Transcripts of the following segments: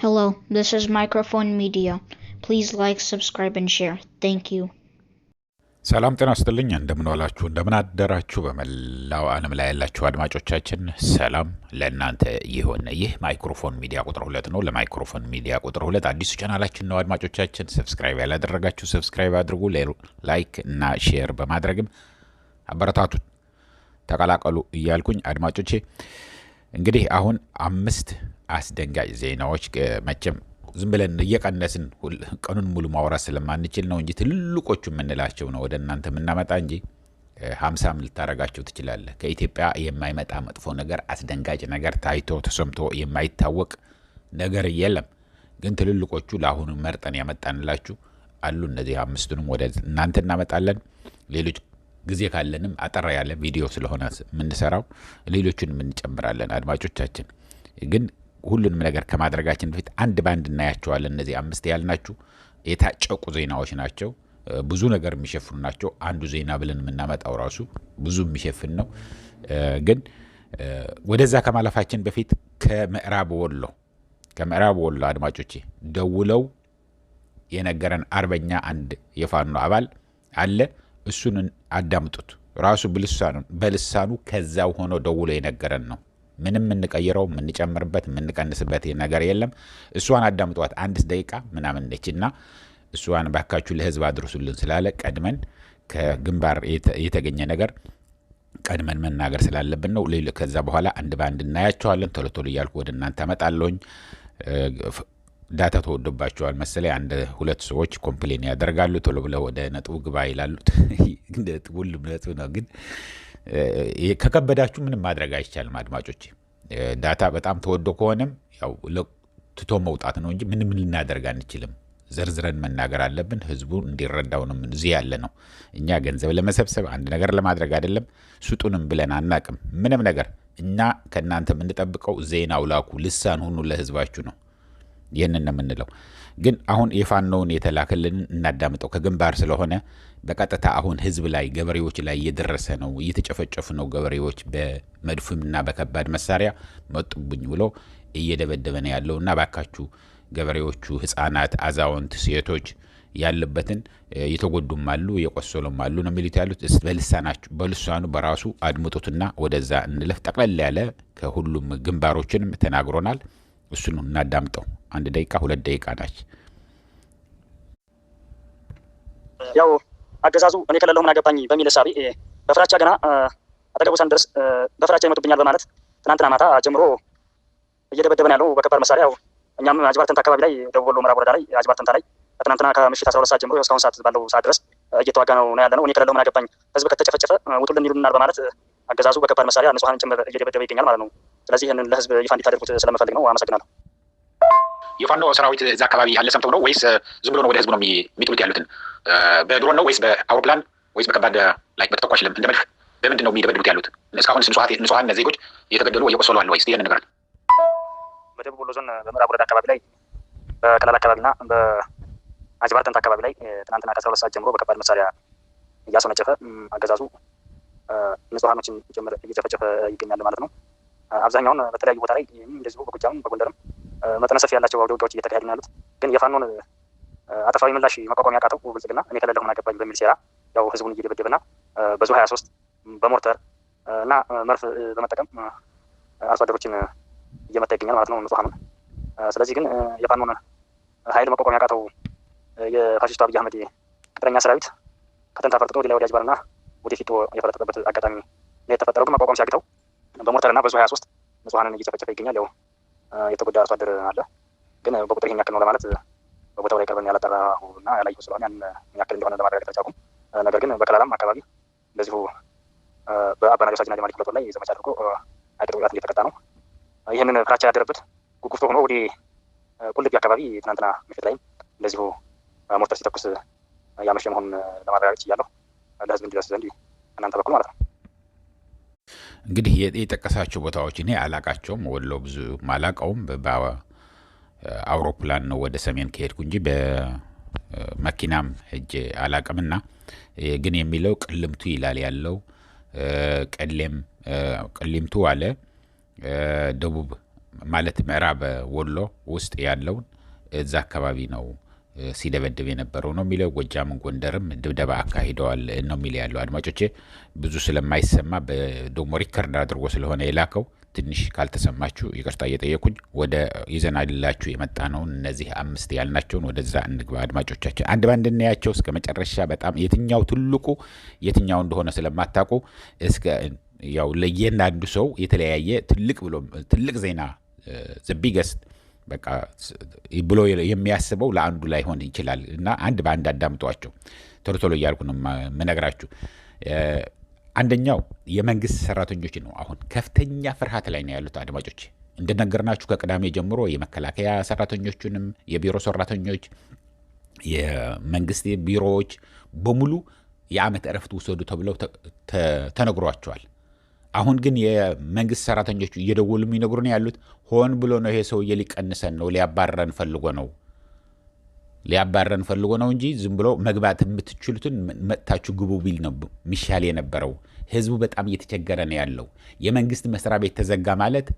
Hello, this is Microphone Media. Please like, subscribe, and share. Thank you. ሰላም ጤና ይስጥልኝ እንደምን ዋላችሁ እንደምን አደራችሁ በመላው ዓለም ላይ ያላችሁ አድማጮቻችን ሰላም ለእናንተ ይሁን። ይህ ማይክሮፎን ሚዲያ ቁጥር 2 ነው። ለማይክሮፎን ሚዲያ ቁጥር 2 አዲሱ ቻናላችን ነው። አድማጮቻችን ሰብስክራይብ ያላደረጋችሁ ሰብስክራይብ አድርጉ፣ ላይክ እና ሼር በማድረግም አበረታቱ ተቀላቀሉ እያልኩኝ አድማጮቼ እንግዲህ አሁን 5 አስደንጋጭ ዜናዎች መቼም ዝም ብለን እየቀነስን ቀኑን ሙሉ ማውራት ስለማንችል ነው እንጂ ትልልቆቹ የምንላቸው ነው ወደ እናንተ የምናመጣ እንጂ 50 ልታረጋቸው ትችላለህ። ከኢትዮጵያ የማይመጣ መጥፎ ነገር አስደንጋጭ ነገር ታይቶ ተሰምቶ የማይታወቅ ነገር የለም። ግን ትልልቆቹ ለአሁኑ መርጠን ያመጣንላችሁ አሉ። እነዚህ 5ቱንም ወደ እናንተ እናመጣለን። ሌሎች ጊዜ ካለንም አጠራ ያለ ቪዲዮ ስለሆነ የምንሰራው ሌሎቹንም እንጨምራለን። አድማጮቻችን ግን ሁሉንም ነገር ከማድረጋችን በፊት አንድ ባንድ እናያቸዋለን። እነዚህ 5 ያልናችሁ የታጨቁ ዜናዎች ናቸው። ብዙ ነገር የሚሸፍኑ ናቸው። አንዱ ዜና ብለን የምናመጣው ራሱ ብዙ የሚሸፍን ነው። ግን ወደዛ ከማለፋችን በፊት ከምዕራብ ወሎ አድማጮቼ ደውለው የነገረን አርበኛ አንድ የፋኖ አባል አለ። እሱን አዳምጡት። ራሱ በልሳኑ ከዛው ሆኖ ደውሎ የነገረን ነው። ምንም እንቀይረው ምንጨምርበት ምንቀንስበት ነገር የለም። እሷን አዳምጧት። 1 ደቂቃ ምናምን ነችና እሷን ባካችሁ ለህዝብ አድርሱልን ስላለ ቀድመን ከግንባር የተገኘ ነገር ቀድመን መናገር ስላለብን ነው። ከዛ በኋላ አንድ ባንድ እናያቸዋለን። ቶሎ ቶሎ እያልኩ ወደ እናንተ አመጣለሁኝ። ዳታ ተወዶባቸዋል መሰለኝ 1-2 ሰዎች ኮምፕሌን ያደርጋሉ። ቶሎ ብለው ወደ ነጥቡ ግባ ይላሉ። ሁሉም ነጥቡ ነው ግን ከከበዳችሁ ምንም ማድረግ አይቻልም አድማጮች። ዳታ በጣም ተወዶ ከሆነም ያው ትቶ መውጣት ነው እንጂ ምንም ልናደርግ አንችልም። ዘርዝረን መናገር አለብን። ህዝቡ እንዲረዳው ነው እዚህ ያለ ነው። እኛ ገንዘብ ለመሰብሰብ አንድ ነገር ለማድረግ አይደለም። ስጡንም ብለን አናቅም ምንም ነገር። እኛ ከናንተ የምንጠብቀው ዜናው ላኩ፣ ልሳን ሁኑ ለህዝባችሁ ነው። ይሄንን ነው የምንለው። ግን አሁን የፋኖውን የተላከልን እናዳምጠው። ከግንባር ስለሆነ በቀጥታ አሁን ህዝብ ላይ ገበሬዎች ላይ እየደረሰ ነው። እየተጨፈጨፉ ነው ገበሬዎች በመድፍምና በከባድ መሳሪያ መጡብኝ ብሎ እየደበደበ ነው ያለውና ባካችሁ ገበሬዎቹ ህፃናት፣ አዛውንት፣ ሴቶች ያለበትን የተጎዱም አሉ የቆሰሉም አሉ ነው የሚሉት ያሉት። በልሳኑ በራሱ አድምጡትና ወደዛ እንለፍ። ጠቅለል ያለ ከሁሉም ግንባሮችንም ተናግሮናል። እሱን እናዳምጠው። 1 ደቂቃ 2 ደቂቃ ናች። ያው አገዛዙ እኔ ከሌለው ምን አገባኝ በሚል ሐሳብ በፍራቻ ገና አጠገቡ ሳንደርስ በፍራቻ ይመጡብኛል በማለት ትናንትና ማታ ጀምሮ እየደበደበን ያለው በከባድ መሳሪያ። ያው እኛም አጅባርተንታ አካባቢ ላይ ደቡብ ወሎ ምዕራብ ወረዳ ላይ አጅባርተንታ ላይ ትናንትና ከምሽት 12 ሰዓት ጀምሮ እስካሁን ሰዓት ባለው ሰዓት ድረስ እየተዋጋ ነው ያለ ነው። እኔ ከሌለው ምን አገባኝ፣ ህዝብ ከተጨፈጨፈ ውጡልን ይሉናል በማለት አገዛዙ በከባድ መሳሪያ ንጹሃንን ጭምር እየደበደበ ይገኛል ማለት ነው። ስለዚህ ይህንን ለህዝብ ይፋ እንዲታደርጉት ስለምፈልግ ነው። አመሰግናለሁ። የፋኖ ሰራዊት እዛ አካባቢ ያለ ሰምተው ነው ወይስ ዝም ብሎ ነው ወደ ህዝቡ ነው የሚጥሉት ያሉትን? በድሮን ነው ወይስ በአውሮፕላን ወይስ በከባድ ላይ በተተኳሽ እንደ መድፍ በምንድን ነው የሚደበድቡት ያሉት? እስካሁን ንጹሃን ዜጎች እየተገደሉ እየቆሰሉ አሉ ወይስ? ይሄን ነገር በደቡብ ወሎ ዞን በምዕራብ ወረዳ አካባቢ ላይ በቀላል አካባቢና በአጅባርተንታ አካባቢ ላይ ትናንትና ከ12 ሰዓት ጀምሮ በከባድ መሳሪያ እያስወነጨፈ አገዛዙ ንጹሃኖችን ጭምር እየጨፈጨፈ ይገኛል ማለት ነው። አብዛኛውን በተለያዩ ቦታ ላይ እንደዚሁ በጎጃም በጎንደርም መጠነ ሰፊ ያላቸው አውደ ውጊያዎች እየተካሄዱ ነው ያሉት። ግን የፋኖን አጠፋዊ ምላሽ መቋቋም ያቃተው ብልጽግና እኔ ከሌለሁ ምን አገባኝ በሚል ሴራ ያው ህዝቡን እየደበደበና በዙ 23 በሞርተር እና መርፍ በመጠቀም አርሶ አደሮችን እየመታ ይገኛል ማለት ነው ንጹሃኑን። ስለዚህ ግን የፋኖን ኃይል መቋቋም ያቃተው የፋሽስቱ አብይ አህመድ ቅጥረኛ ሰራዊት ከተንታ ፈርጥጦ ወደ ላይ ወደ አጅባርና ወደ ፊቶ የፈረጠጠበት አጋጣሚ ነው የተፈጠረው። ግን መቋቋም ሲያቅተው በሞርተርና በዙ 23 ንጹሃንን እየጨፈጨፈ ይገኛል። ያው የተጎዳ አርሶ አደር አለ። ግን በቁጥር ይሄን ያክል ነው ለማለት በቦታው ላይ ቀርበን ያላጠራሁና ያላየሁ ስለሆነ ያን ያክል እንደሆነ ለማረጋገጥ አልቻልኩም። ነገር ግን በቀላላም አካባቢ እንደዚሁ በአባናጆ ሳጅና ጀማሪ ክፍለ ጦር ላይ ዘመቻ አድርጎ አይቀጡ ቅጣት እየተቀጣ ነው። ይህንን ፍራቻ ያደረበት ጉጉፍቶ ሆኖ ወደ ቁልቢ አካባቢ ትናንትና ምሽት ላይም እንደዚሁ ሞርተር ሲተኩስ ያመሸ መሆኑን ለማረጋገጥ ችያለሁ። ለህዝብ እንዲደርስ ዘንድ እናንተ በኩል ማለት ነው። እንግዲህ የጠቀሳቸው ቦታዎች እኔ አላቃቸውም። ወሎ ብዙ ማላቀውም በአውሮፕላን ነው ወደ ሰሜን ከሄድኩ እንጂ በመኪናም ሄጄ አላቅምና ግን የሚለው ቅልምቱ ይላል ያለው ቀሌምቱ አለ። ደቡብ ማለት ምዕራብ ወሎ ውስጥ ያለውን እዛ አካባቢ ነው ሲደበድብ የነበረው ነው የሚለው። ጎጃም ጎንደርም ድብደባ አካሂደዋል ነው የሚል ያለው። አድማጮቼ ብዙ ስለማይሰማ በደሞ ሪከርድ አድርጎ ስለሆነ የላከው ትንሽ ካልተሰማችሁ ይቅርታ እየጠየኩኝ ወደ ይዘናላችሁ የመጣ ነው። እነዚህ 5 ያልናቸውን ወደዛ እንግባ አድማጮቻችን። አንድ ባንድ እናያቸው እስከ መጨረሻ። በጣም የትኛው ትልቁ የትኛው እንደሆነ ስለማታውቁ እስከ ያው ለየአንዱ ሰው የተለያየ ትልቅ ብሎ ትልቅ ዜና ዘቢገስት በቃ ብሎ የሚያስበው ለአንዱ ላይ ሆን ይችላል እና አንድ ባንድ አዳምጧቸው። ቶሎ ቶሎ እያልኩ ነው የምነግራችሁ። አንደኛው የመንግስት ሰራተኞች ነው። አሁን ከፍተኛ ፍርሃት ላይ ነው ያሉት አድማጮች። እንደነገርናችሁ ከቅዳሜ ጀምሮ የመከላከያ ሰራተኞችንም የቢሮ ሰራተኞች የመንግስት ቢሮዎች በሙሉ የዓመት እረፍት ውሰዱ ተብለው ተነግሯቸዋል። አሁን ግን የመንግስት ሰራተኞቹ እየደወሉ የሚነግሩን ያሉት ሆን ብሎ ነው፣ ይሄ ሰውዬ ሊቀንሰን ነው፣ ሊያባረረን ፈልጎ ነው እንጂ ዝም ብሎ መግባት የምትችሉትን መጥታችሁ ግቡ ቢል ነው ሚሻል የነበረው። ህዝቡ በጣም እየተቸገረ ነው ያለው። የመንግስት መስሪያ ቤት ተዘጋ ማለት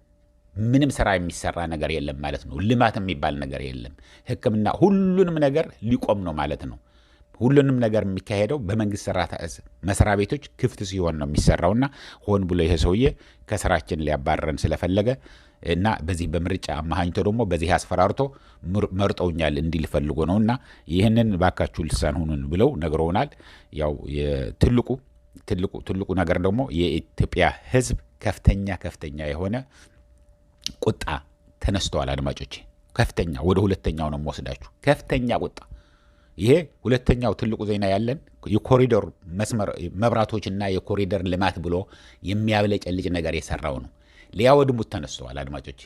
ምንም ስራ የሚሰራ ነገር የለም ማለት ነው። ልማት የሚባል ነገር የለም። ሕክምና፣ ሁሉንም ነገር ሊቆም ነው ማለት ነው። ሁሉንም ነገር የሚካሄደው በመንግስት መስሪያ ቤቶች ክፍት ሲሆን ነው የሚሰራውና ሆን ብሎ ይሄ ሰውዬ ከስራችን ሊያባረረን ስለፈለገ እና በዚህ በምርጫ አማሃኝቶ ደግሞ በዚህ አስፈራርቶ መርጠውኛል እንዲል ፈልጎ ነውና ይህንን ባካችሁ ልሳን ሁኑን ብለው ነግረውናል። ያው ትልቁ ነገር ደግሞ የኢትዮጵያ ህዝብ ከፍተኛ የሆነ ቁጣ ተነስተዋል አድማጮች። ከፍተኛ ወደ ሁለተኛው ነው የምወስዳችሁ። ከፍተኛ ቁጣ። ይሄ ሁለተኛው ትልቁ ዜና ያለን የኮሪደር መስመር መብራቶችና የኮሪደር ልማት ብሎ የሚያብለጨልጭ ነገር የሰራው ነው። ሊያወድሙት ተነስተዋል አድማጮች።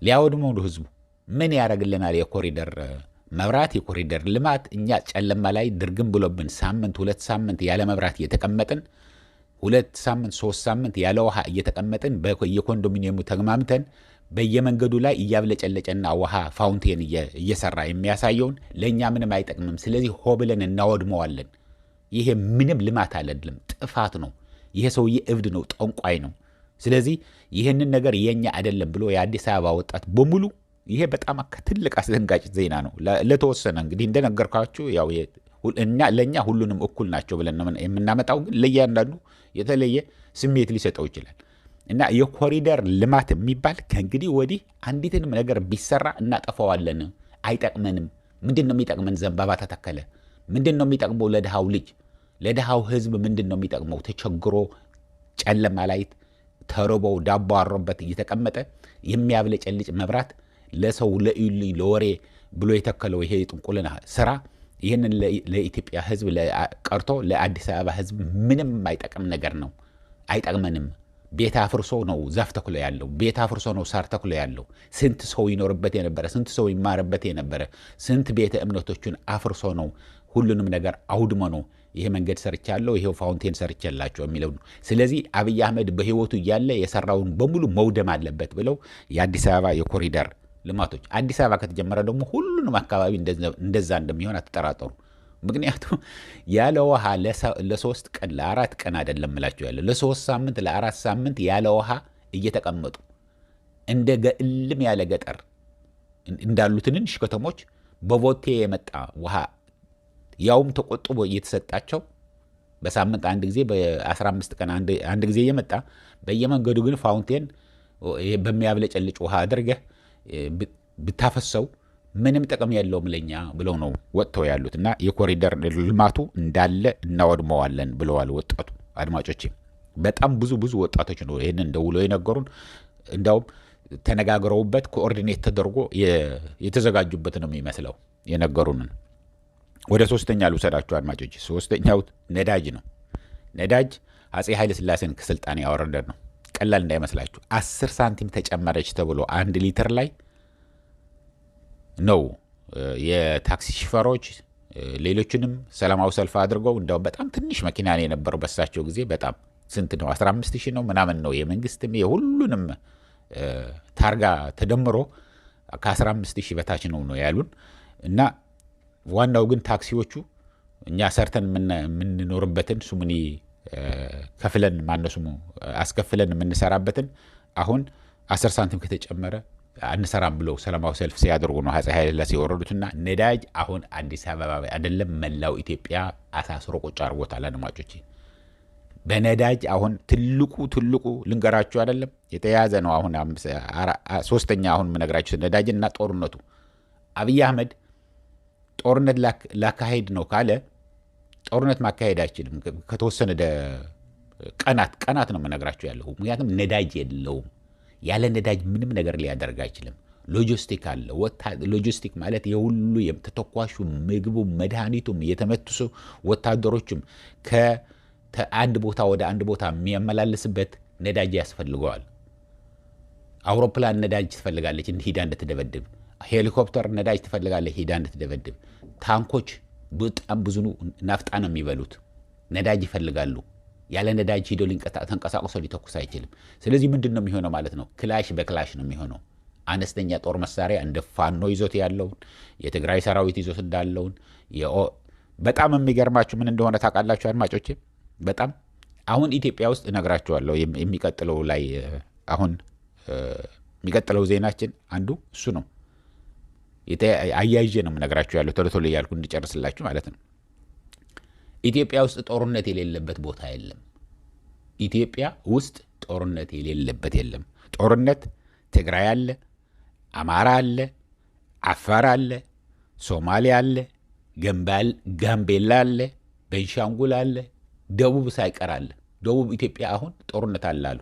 ሊያወድመው ነው ህዝቡ። ምን ያደርግልናል የኮሪደር መብራት የኮሪደር ልማት? እኛ ጨለማ ላይ ድርግም ብሎብን ሳምንት 2 ሳምንት ያለ መብራት እየተቀመጥን 2 ሳምንት 3 ሳምንት ያለ ውሃ እየተቀመጥን በየኮንዶሚኒየሙ ተግማምተን በየመንገዱ ላይ እያብለጨለጨና ውሃ ፋውንቴን እየሰራ የሚያሳየውን ለእኛ ምንም አይጠቅምም። ስለዚህ ሆ ብለን እናወድመዋለን። ይሄ ምንም ልማት አይደለም፣ ጥፋት ነው። ይሄ ሰውዬ እብድ ነው፣ ጠንቋይ ነው። ስለዚህ ይህንን ነገር የኛ አይደለም ብሎ የአዲስ አበባ ወጣት በሙሉ ይሄ በጣም ትልቅ አስደንጋጭ ዜና ነው። ለተወሰነ እንግዲህ እንደነገርኳችሁ ያው ለእኛ ሁሉንም እኩል ናቸው ብለን የምናመጣው፣ ግን ለእያንዳንዱ የተለየ ስሜት ሊሰጠው ይችላል። እና የኮሪደር ልማት የሚባል ከእንግዲህ ወዲህ አንዲትንም ነገር ቢሰራ እናጠፋዋለን፣ አይጠቅመንም። ምንድን ነው የሚጠቅመን? ዘንባባ ተተከለ። ምንድን ነው የሚጠቅመው? ለድሃው ልጅ ለድሃው ህዝብ ምንድን ነው የሚጠቅመው? ተቸግሮ ጨለማ ላይ ተርቦ ዳቦ አሮበት እየተቀመጠ የሚያብለጨልጭ መብራት ለሰው ለኢሉኝ ለወሬ ብሎ የተከለው ይሄ ጥንቁልና ስራ ይህንን ለኢትዮጵያ ህዝብ ቀርቶ ለአዲስ አበባ ህዝብ ምንም የማይጠቅም ነገር ነው። አይጠቅመንም። ቤት አፍርሶ ነው ዛፍ ተክሎ ያለው። ቤት አፍርሶ ነው ሳር ተክሎ ያለው። ስንት ሰው ይኖርበት የነበረ፣ ስንት ሰው ይማርበት የነበረ፣ ስንት ቤተ እምነቶችን አፍርሶ ነው ሁሉንም ነገር አውድሞ ነው ይሄ መንገድ ሰርቻለሁ፣ ይሄው ፋውንቴን ሰርቻላችሁ የሚለው ነው። ስለዚህ አብይ አህመድ በህይወቱ እያለ የሰራውን በሙሉ መውደም አለበት ብለው የአዲስ አበባ የኮሪደር ልማቶች፣ አዲስ አበባ ከተጀመረ ደግሞ ሁሉንም አካባቢ እንደዛ እንደሚሆን አትጠራጠሩ። ምክንያቱም ያለ ውሃ ለ3 ቀን ለ4 ቀን አይደለም እላችሁ ያለ ለ3 ሳምንት ለ4 ሳምንት ያለ ውሃ እየተቀመጡ እንደ እልም ያለ ገጠር እንዳሉ ትንንሽ ከተሞች በቦቴ የመጣ ውሃ ያውም ተቆጥቦ እየተሰጣቸው በሳምንት አንድ ጊዜ በ15 ቀን አንድ ጊዜ እየመጣ በየመንገዱ ግን ፋውንቴን በሚያብለጨልጭ ውሃ አድርገህ ብታፈሰው ምንም ጥቅም የለውም ለኛ ብለው ነው ወጥተው ያሉት። እና የኮሪደር ልማቱ እንዳለ እናወድመዋለን ብለዋል ወጣቱ። አድማጮቼ በጣም ብዙ ወጣቶች ነው ይሄንን ደውለው የነገሩን። እንዳውም ተነጋግረውበት ኮኦርዲኔት ተደርጎ የተዘጋጁበት ነው የሚመስለው የነገሩን። ወደ ሶስተኛ ልውሰዳችሁ አድማጮቼ። ሶስተኛው ነዳጅ ነው። ነዳጅ አጼ ኃይለ ሥላሴን ከስልጣን ያወረደ ነው። ቀላል እንዳይመስላችሁ 10 ሳንቲም ተጨመረች ተብሎ 1 ሊትር ላይ ነው የታክሲ ሹፌሮች ሌሎችንም ሰላማዊ ሰልፍ አድርገው እንደው በጣም ትንሽ መኪና ነው የነበረው በሳቸው ጊዜ። በጣም ስንት ነው 15000 ነው ምናምን ነው የመንግስትም የሁሉንም ታርጋ ተደምሮ ከ15000 በታች ነው ያሉን። እና ዋናው ግን ታክሲዎቹ እኛ ሰርተን የምንኖርበትን ሱሙኒ ከፍለን ማነሱሙ አስከፍለን የምንሰራበትን አሁን 10 ሳንቲም ከተጨመረ አንሰራም ብለው ሰላማዊ ሰልፍ ሲያደርጉ ነው አፄ ኃይለ ሥላሴ የወረዱትና ነዳጅ አሁን አዲስ አበባ አይደለም መላው ኢትዮጵያ አሳስሮ ቁጭ አድርጎታል። አድማጮቼ በነዳጅ አሁን ትልቁ ልንገራችሁ አይደለም የተያዘ ነው። አሁን ሶስተኛ አሁን የምነግራችሁ ነዳጅና ጦርነቱ አብይ አህመድ ጦርነት ላካሄድ ነው ካለ ጦርነት ማካሄድ አይችልም። ከተወሰነ ቀናት ነው የምነግራችሁ ያለው። ምክንያቱም ነዳጅ የለውም። ያለ ነዳጅ ምንም ነገር ሊያደርግ አይችልም። ሎጂስቲክ አለ። ሎጂስቲክ ማለት የሁሉ የተተኳሹ ምግቡ፣ መድኃኒቱም የተመቱሱ ወታደሮችም ከአንድ ቦታ ወደ አንድ ቦታ የሚያመላልስበት ነዳጅ ያስፈልገዋል። አውሮፕላን ነዳጅ ትፈልጋለች ሂዳ እንድትደበድብ። ሄሊኮፕተር ነዳጅ ትፈልጋለች ሂዳ እንድትደበድብ። ታንኮች በጣም ብዙ ናፍጣ ነው የሚበሉት፣ ነዳጅ ይፈልጋሉ። ያለ ነዳጅ ሂዶ ተንቀሳቅሶ ሊተኩስ አይችልም። ስለዚህ ምንድን ነው የሚሆነው ማለት ነው? ክላሽ በክላሽ ነው የሚሆነው። አነስተኛ ጦር መሳሪያ እንደ ፋኖ ይዞት ያለውን የትግራይ ሰራዊት ይዞት እንዳለውን በጣም የሚገርማችሁ ምን እንደሆነ ታውቃላችሁ አድማጮቼ? በጣም አሁን ኢትዮጵያ ውስጥ እነግራችኋለሁ። የሚቀጥለው ላይ አሁን የሚቀጥለው ዜናችን አንዱ እሱ ነው። አያይዤ ነው የምነግራችሁ ያለው ቶሎ እያልኩ እንድጨርስላችሁ ማለት ነው። ኢትዮጵያ ውስጥ ጦርነት የሌለበት ቦታ የለም። ኢትዮጵያ ውስጥ ጦርነት የሌለበት የለም። ጦርነት ትግራይ አለ፣ አማራ አለ፣ አፋር አለ፣ ሶማሌ አለ፣ ጋምቤላ አለ፣ ቤንሻንጉል አለ፣ ደቡብ ሳይቀር አለ። ደቡብ ኢትዮጵያ አሁን ጦርነት አለ አሉ።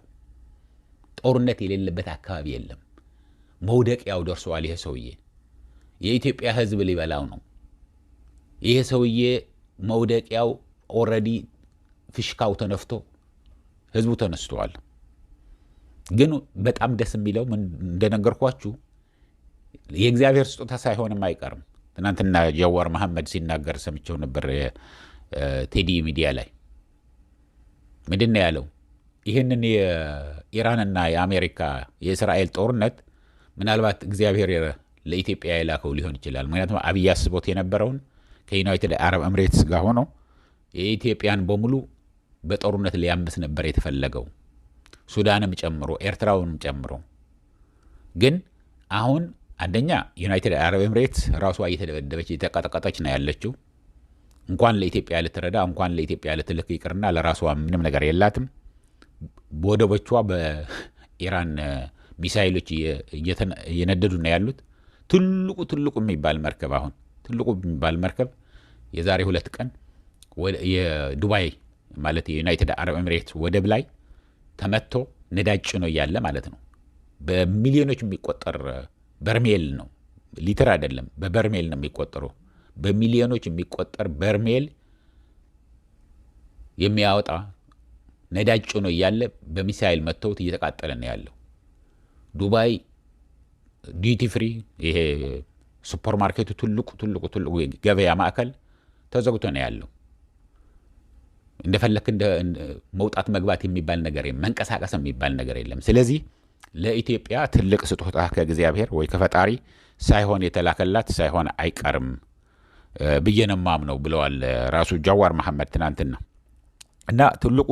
ጦርነት የሌለበት አካባቢ የለም። መውደቂያው ደርሰዋል። ይሄ ሰውዬ የኢትዮጵያ ሕዝብ ሊበላው ነው። ይሄ ሰውዬ መውደቂያው ኦልሬዲ ፍሽካው ተነፍቶ ሕዝቡ ተነስተዋል። ግን በጣም ደስ የሚለው እንደነገርኳችሁ የእግዚአብሔር ስጦታ ሳይሆንም አይቀርም። ትናንትና ጃዋር መሐመድ ሲናገር ሰምቼው ነበር ቴዲ ሚዲያ ላይ። ምንድን ነው ያለው? ይህንን የኢራንና የአሜሪካ የእስራኤል ጦርነት ምናልባት እግዚአብሔር ለኢትዮጵያ የላከው ሊሆን ይችላል። ምክንያቱም አብይ አስቦት የነበረውን ከዩናይትድ አረብ ኤምሬትስ ጋር ሆኖ የኢትዮጵያን በሙሉ በጦርነት ሊያምስ ነበር የተፈለገው፣ ሱዳንም ጨምሮ ኤርትራውንም ጨምሮ። ግን አሁን አንደኛ ዩናይትድ አረብ ኤምሬትስ ራሷ እየተደበደበች እየተቀጠቀጠች ነው ያለችው። እንኳን ለኢትዮጵያ ልትረዳ እንኳን ለኢትዮጵያ ልትልክ ይቅርና ለራሷ ምንም ነገር የላትም። ወደቦቿ በኢራን ሚሳይሎች እየነደዱ ነው ያሉት። ትልቁ የሚባል መርከብ አሁን ትልቁ የሚባል መርከብ የዛሬ 2 ቀን የዱባይ ማለት የዩናይትድ አረብ ኤምሬትስ ወደብ ላይ ተመቶ ነዳጅ ጭኖ እያለ ማለት ነው። በሚሊዮኖች የሚቆጠር በርሜል ነው፣ ሊትር አይደለም፣ በበርሜል ነው የሚቆጠረው። በሚሊዮኖች የሚቆጠር በርሜል የሚያወጣ ነዳጅ ጭኖ እያለ በሚሳይል መተውት እየተቃጠለ ነው ያለው። ዱባይ ዲዩቲ ፍሪ ይሄ ሱፐር ማርኬቱ ትልቁ ገበያ ማዕከል ተዘግቶ ነው ያለው። እንደፈለክ መውጣት መግባት የሚባል ነገር የለም፣ መንቀሳቀስ የሚባል ነገር የለም። ስለዚህ ለኢትዮጵያ ትልቅ ስጦታ ከእግዚአብሔር ወይ ከፈጣሪ ሳይሆን የተላከላት ሳይሆን አይቀርም ብዬ ነው የማምነው ብለዋል ራሱ ጃዋር መሐመድ ትናንትና። እና ትልቁ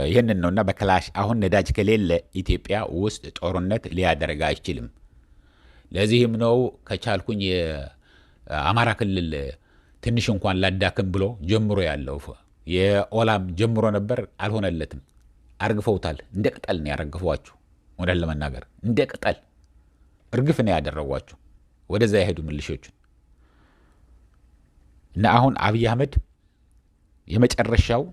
ይህንን ነውና በክላሽ አሁን ነዳጅ ከሌለ ኢትዮጵያ ውስጥ ጦርነት ሊያደርግ አይችልም። ለዚህም ነው ከቻልኩኝ የአማራ ክልል ትንሽ እንኳን ላዳክም ብሎ ጀምሮ ያለው የኦላም ጀምሮ ነበር፣ አልሆነለትም። አርግፈውታል። እንደ ቅጠል ነው ያረግፏቸው። ወደል ለመናገር እንደ ቅጠል እርግፍ ነው ያደረጓቸው ወደዛ የሄዱ ምልሾችን። እና አሁን አብይ አህመድ የመጨረሻው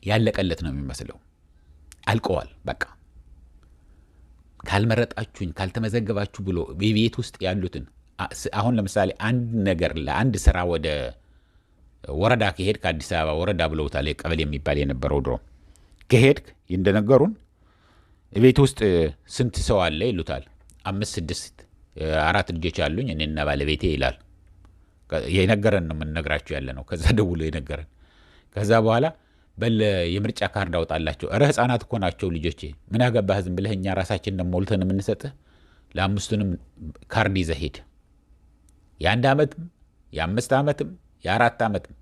ያለቀለት ነው የሚመስለው። አልቀዋል። በቃ ካልመረጣችሁኝ ካልተመዘገባችሁ ብሎ በቤት ውስጥ ያሉትን አሁን ለምሳሌ አንድ ነገር ለአንድ ስራ ወደ ወረዳ ከሄድክ አዲስ አበባ ወረዳ ብለውታል፣ ቀበሌ የሚባል የነበረው ድሮ። ከሄድክ እንደነገሩን ቤት ውስጥ ስንት ሰው አለ ይሉታል። 5 6 4 ልጆች አሉኝ እኔና ባለቤቴ ይላል። የነገረን ነው የምንነግራችሁ ያለ ነው። ከዛ ደውሎ የነገረን። ከዛ በኋላ በል የምርጫ ካርድ አውጣላቸው። እረ ህፃናት እኮ ናቸው ልጆቼ፣ ምን ያገባህ ዝም ብለህ እኛ ራሳችን ሞልተን የምንሰጥህ፣ ለ5ቱንም ካርድ ይዘህ ሂድ። የ1 ዓመትም የ5 ዓመትም የ4 ዓመትም።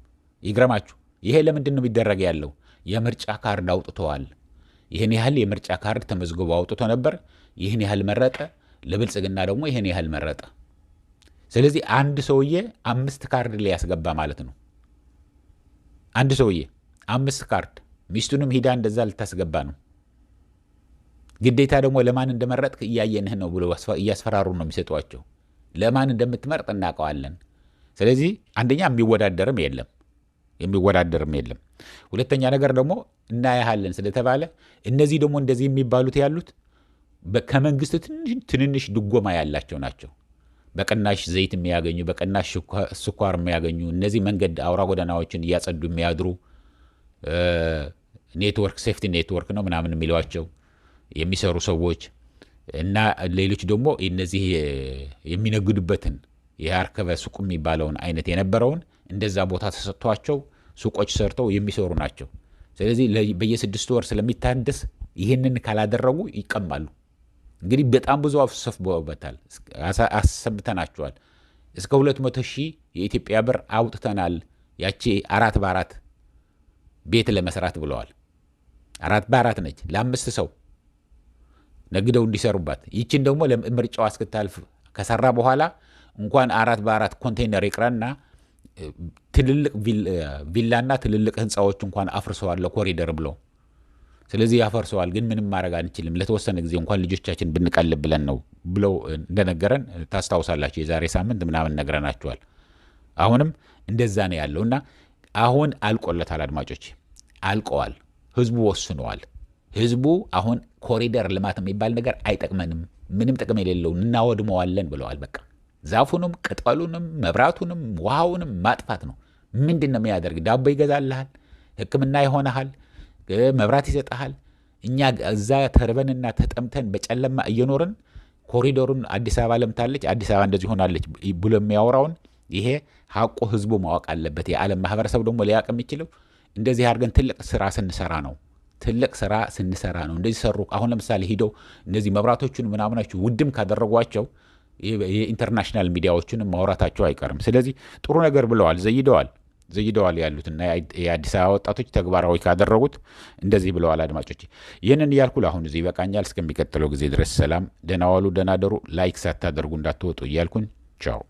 ይግረማችሁ። ይሄ ለምንድን ነው የሚደረግ ያለው? የምርጫ ካርድ አውጥተዋል። ይህን ያህል የምርጫ ካርድ ተመዝግቦ አውጥቶ ነበር፣ ይህን ያህል መረጠ፣ ለብልጽግና ደግሞ ይህን ያህል መረጠ። ስለዚህ አንድ ሰውዬ 5 ካርድ ላይ ያስገባ ማለት ነው። አንድ ሰውዬ 5 ካርድ ሚስቱንም ሂዳ እንደዛ ልታስገባ ነው። ግዴታ ደግሞ ለማን እንደመረጥክ እያየንህ ነው ብሎ እያስፈራሩ ነው የሚሰጧቸው። ለማን እንደምትመርጥ እናውቀዋለን። ስለዚህ አንደኛ የሚወዳደርም የለም። ሁለተኛ ነገር ደግሞ እናያሃለን ስለተባለ እነዚህ ደግሞ እንደዚህ የሚባሉት ያሉት ከመንግስት ትንንሽ ድጎማ ያላቸው ናቸው። በቅናሽ ዘይት የሚያገኙ፣ በቅናሽ ስኳር የሚያገኙ፣ እነዚህ መንገድ አውራ ጎዳናዎችን እያጸዱ የሚያድሩ ኔትወርክ ሴፍቲ ኔትወርክ ነው ምናምን የሚሏቸው የሚሰሩ ሰዎች እና ሌሎች ደግሞ እነዚህ የሚነግዱበትን የአርከበ ሱቅ የሚባለውን አይነት የነበረውን እንደዛ ቦታ ተሰጥቷቸው ሱቆች ሰርተው የሚሰሩ ናቸው። ስለዚህ በየ6 ወር ስለሚታደስ ይህንን ካላደረጉ ይቀማሉ። እንግዲህ በጣም ብዙ አፍሰፍበታል፣ አሰብተናቸዋል። እስከ 200,000 የኢትዮጵያ ብር አውጥተናል ያቺ 4x4 ቤት ለመስራት ብለዋል። 4x4 ነች ለ5 ሰው ነግደው እንዲሰሩባት። ይችን ደግሞ ለምርጫው እስክታልፍ ከሰራ በኋላ እንኳን 4x4 ኮንቴይነር ይቅራና ትልልቅ ቪላና ትልልቅ ህንፃዎች እንኳን አፍርሰዋል ለኮሪደር ብለው። ስለዚህ ያፈርሰዋል፣ ግን ምንም ማድረግ አንችልም፣ ለተወሰነ ጊዜ እንኳን ልጆቻችን ብንቀልብ ብለን ነው ብለው እንደነገረን ታስታውሳላችሁ። የዛሬ ሳምንት ምናምን ነግረናችኋል። አሁንም እንደዛ ነው ያለውና አሁን አልቆለታል። አድማጮች አልቀዋል። ህዝቡ ወስኗል። ህዝቡ አሁን ኮሪደር ልማት የሚባል ነገር አይጠቅመንም፣ ምንም ጥቅም የሌለው እናወድመዋለን ብለዋል። በቃ ዛፉንም ቅጠሉንም መብራቱንም ውሃውንም ማጥፋት ነው። ምንድን ነው የሚያደርግ? ዳቦ ይገዛልሃል፣ ሕክምና ይሆናል፣ መብራት ይሰጣል። እኛ እዛ ተርበንና ተጠምተን በጨለማ እየኖርን ኮሪደሩን አዲስ አበባ ለምታለች፣ አዲስ አበባ እንደዚህ ሆናለች ብሎ የሚያወራውን ይሄ ሐቁ ህዝቡ ማወቅ አለበት። የዓለም ማህበረሰብ ደግሞ ሊያውቅ የሚችለው እንደዚህ አድርገን ትልቅ ስራ ስንሰራ ነው። እንደዚህ ሰሩ። አሁን ለምሳሌ ሂደው እነዚህ መብራቶቹን ምናምናችሁ ውድም ካደረጓቸው የኢንተርናሽናል ሚዲያዎቹንም ማውራታቸው አይቀርም። ስለዚህ ጥሩ ነገር ብለዋል፣ ዘይደዋል ያሉትና የአዲስ አበባ ወጣቶች ተግባራዊ ካደረጉት እንደዚህ ብለዋል። አድማጮች ይህንን እያልኩ ለአሁን እዚህ ይበቃኛል። እስከሚቀጥለው ጊዜ ድረስ ሰላም፣ ደህና ዋሉ፣ ደህና ደሩ። ላይክ ሳታደርጉ እንዳትወጡ እያልኩኝ ቻው።